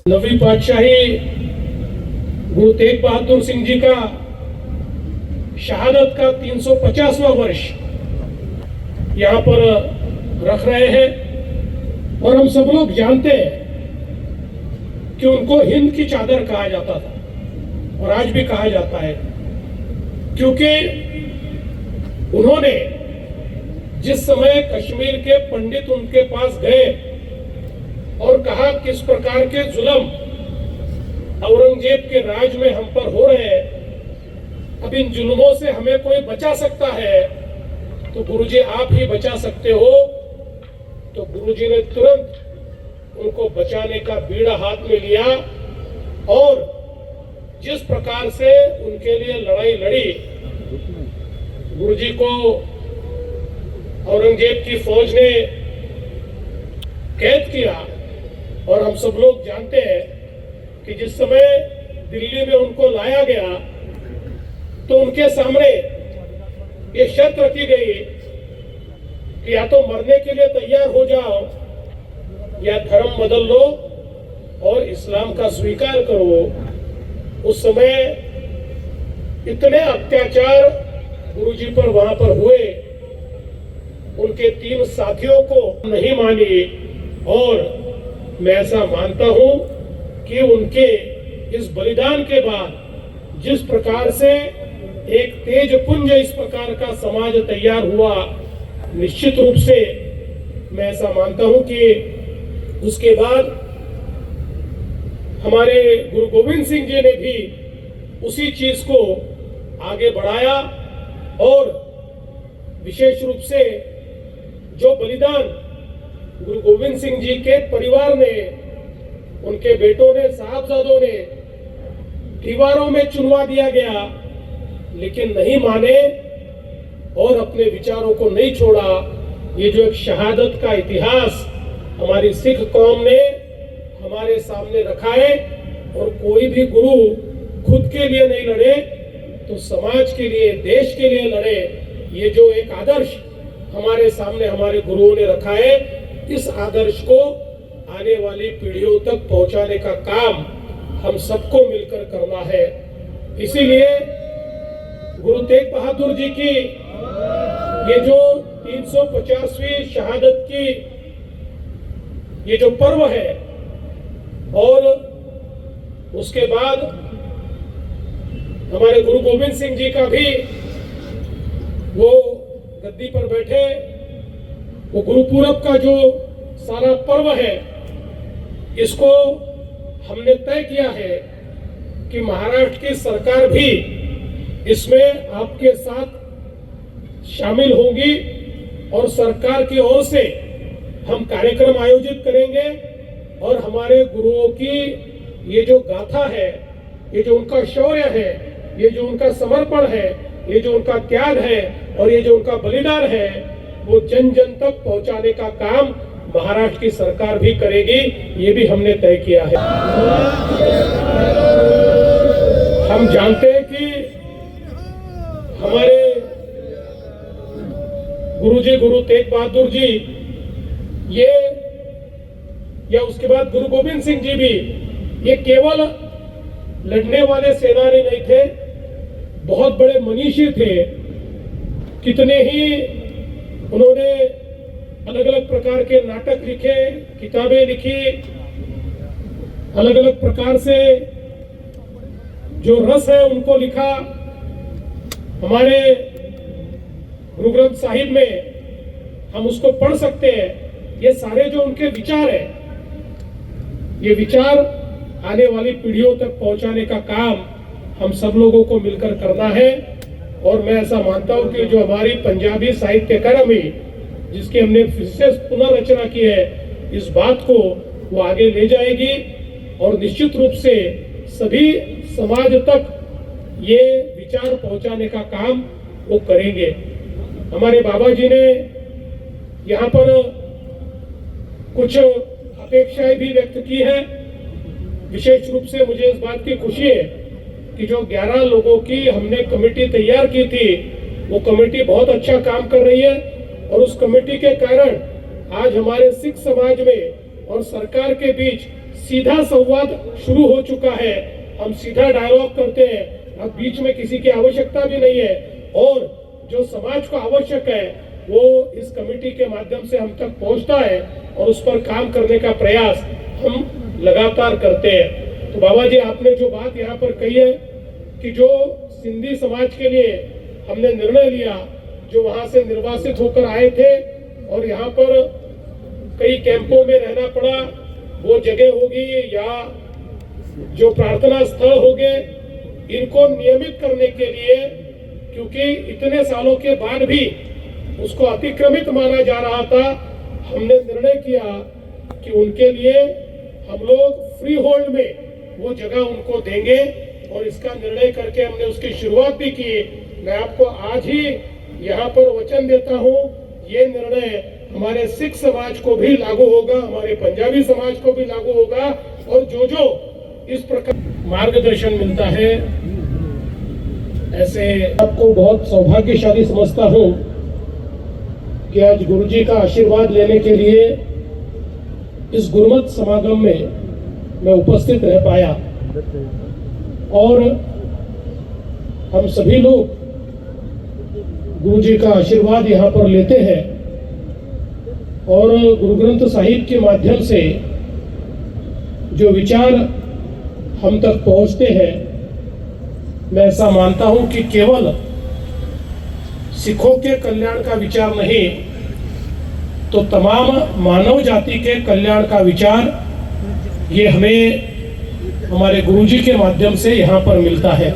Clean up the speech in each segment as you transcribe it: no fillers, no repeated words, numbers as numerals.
नवी पातशाही गुरु तेग बहादुर सिंह जी का शहादत का 350वां वर्ष यहाँ पर रख रहे हैं और हम सब लोग जानते हैं कि उनको हिंद की चादर कहा जाता था और आज भी कहा जाता है, क्योंकि उन्होंने जिस समय कश्मीर के पंडित उनके पास गए और कहा किस प्रकार के जुल्म औरंगजेब के राज में हम पर हो रहे हैं, अब इन जुल्मों से हमें कोई बचा सकता है तो गुरुजी आप ही बचा सकते हो। तो गुरुजी ने तुरंत उनको बचाने का बीड़ा हाथ में लिया और जिस प्रकार से उनके लिए लड़ाई लड़ी, गुरुजी को औरंगजेब की फौज ने कैद किया और हम सब लोग जानते हैं कि जिस समय दिल्ली में उनको लाया गया तो उनके सामने ये शर्त रखी गई कि या तो मरने के लिए तैयार हो जाओ या धर्म बदल लो और इस्लाम का स्वीकार करो। उस समय इतने अत्याचार गुरुजी पर वहां पर हुए, उनके 3 साथियों को नहीं मानी और मैं ऐसा मानता हूं कि उनके इस बलिदान के बाद जिस प्रकार से एक तेज पुंज इस प्रकार का समाज तैयार हुआ, निश्चित रूप से मैं ऐसा मानता हूं कि उसके बाद हमारे गुरु गोविंद सिंह जी ने भी उसी चीज को आगे बढ़ाया और विशेष रूप से जो बलिदान गुरु गोविंद सिंह जी के परिवार ने, उनके बेटों ने, साहबजादों ने दीवारों में चुनवा दिया गया लेकिन नहीं माने और अपने विचारों को नहीं छोड़ा। ये जो एक शहादत का इतिहास हमारी सिख कौम ने हमारे सामने रखा है और कोई भी गुरु खुद के लिए नहीं लड़े तो समाज के लिए, देश के लिए लड़े। ये जो एक आदर्श हमारे सामने हमारे गुरुओं ने रखा है, इस आदर्श को आने वाली पीढ़ियों तक पहुंचाने का काम हम सबको मिलकर करना है। इसीलिए गुरु तेग बहादुर जी की ये जो 350वीं शहादत की ये जो पर्व है और उसके बाद हमारे गुरु गोविंद सिंह जी का भी वो गद्दी पर बैठे, वो गुरुपूरब का जो सारा पर्व है, इसको हमने तय किया है कि महाराष्ट्र की सरकार भी इसमें आपके साथ शामिल होगी और सरकार की ओर से हम कार्यक्रम आयोजित करेंगे और हमारे गुरुओं की ये जो गाथा है, ये जो उनका शौर्य है, ये जो उनका समर्पण है, ये जो उनका त्याग है और ये जो उनका बलिदान है, वो जन जन तक पहुंचाने का काम महाराष्ट्र की सरकार भी करेगी। ये भी हमने तय किया है। हम जानते हैं कि हमारे गुरुजी गुरु तेग बहादुर जी ये या उसके बाद गुरु गोविंद सिंह जी भी ये केवल लड़ने वाले सेनानी नहीं थे, बहुत बड़े मनीषी थे। कितने ही उन्होंने अलग अलग प्रकार के नाटक लिखे, किताबें लिखी, अलग अलग प्रकार से जो रस है उनको लिखा। हमारे गुरु ग्रंथ साहिब में हम उसको पढ़ सकते हैं। ये सारे जो उनके विचार है, ये विचार आने वाली पीढ़ियों तक पहुंचाने का काम हम सब लोगों को मिलकर करना है। और मैं ऐसा मानता हूं कि जो हमारी पंजाबी साहित्य अकादमी जिसकी हमने फिर से पुनर्रचना की है, इस बात को वो आगे ले जाएगी और निश्चित रूप से सभी समाज तक ये विचार पहुंचाने का काम वो करेंगे। हमारे बाबा जी ने यहाँ पर कुछ अपेक्षाएं भी व्यक्त की है। विशेष रूप से मुझे इस बात की खुशी है कि जो 11 लोगों की हमने कमेटी तैयार की थी, वो कमेटी बहुत अच्छा काम कर रही है और उस कमेटी के कारण आज हमारे सिख समाज में और सरकार के बीच सीधा संवाद शुरू हो चुका है। हम सीधा डायलॉग करते हैं, अब बीच में किसी की आवश्यकता भी नहीं है। और जो समाज को आवश्यक है वो इस कमेटी के माध्यम से हम तक पहुंचता है और उस पर काम करने का प्रयास हम लगातार करते हैं। तो बाबा जी, आपने जो बात यहाँ पर कही है कि जो सिंधी समाज के लिए हमने निर्णय लिया, जो वहां से निर्वासित होकर आए थे और यहाँ पर कई कैंपों में रहना पड़ा, वो जगह होगी या जो प्रार्थना स्थल होंगे, इनको नियमित करने के लिए, क्योंकि इतने सालों के बाद भी उसको अतिक्रमित माना जा रहा था, हमने निर्णय किया कि उनके लिए हम लोग फ्री होल्ड में वो जगह उनको देंगे और इसका निर्णय करके हमने उसकी शुरुआत भी की। मैं आपको आज ही यहाँ पर वचन देता हूँ, ये निर्णय हमारे सिख समाज को भी लागू होगा, हमारे पंजाबी समाज को भी लागू होगा। और जो इस प्रकार मार्गदर्शन मिलता है, ऐसे आपको बहुत सौभाग्यशाली समझता हूँ कि आज गुरुजी का आशीर्वाद लेने के लिए इस गुरुमत समागम में मैं उपस्थित रह पाया। और हम सभी लोग गुरुजी का आशीर्वाद यहाँ पर लेते हैं और गुरु ग्रंथ साहिब के माध्यम से जो विचार हम तक पहुँचते हैं, मैं ऐसा मानता हूँ कि केवल सिखों के कल्याण का विचार नहीं, तो तमाम मानव जाति के कल्याण का विचार ये हमें हमारे गुरुजी के माध्यम से यहाँ पर मिलता है।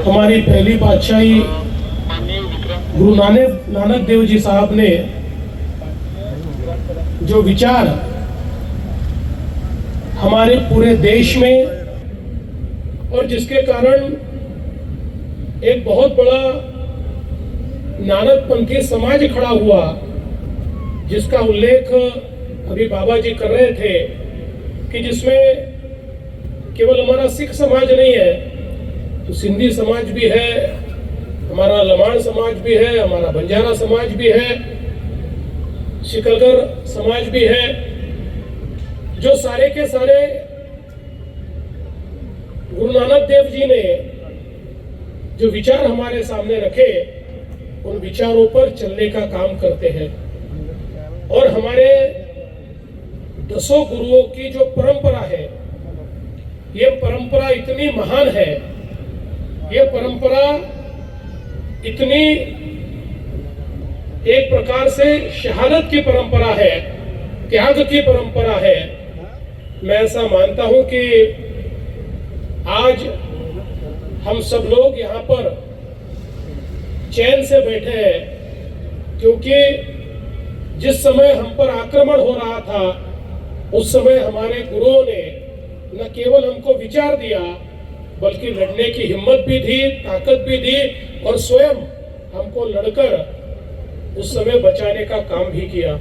हमारी पहली पातशाही गुरु नानक देव जी साहब ने जो विचार हमारे पूरे देश में, और जिसके कारण एक बहुत बड़ा नानकपंथी समाज खड़ा हुआ, जिसका उल्लेख अभी बाबा जी कर रहे थे, कि जिसमें केवल हमारा सिख समाज नहीं है, तो सिंधी समाज भी है, हमारा लमाण समाज भी है, हमारा बंजारा समाज भी है, शिकलगर समाज भी है, जो सारे के सारे गुरु नानक देव जी ने जो विचार हमारे सामने रखे, उन विचारों पर चलने का काम करते हैं। और हमारे 10 गुरुओं की जो परंपरा है, ये परंपरा इतनी महान है, ये परंपरा इतनी एक प्रकार से शहादत की परंपरा है, त्याग की परंपरा है। मैं ऐसा मानता हूं कि आज हम सब लोग यहाँ पर चैन से बैठे हैं, क्योंकि जिस समय हम पर आक्रमण हो रहा था, उस समय हमारे गुरुओं ने न केवल हमको विचार दिया, बल्कि लड़ने की हिम्मत भी दी, ताकत भी दी, और स्वयं हमको लड़कर उस समय बचाने का काम भी किया।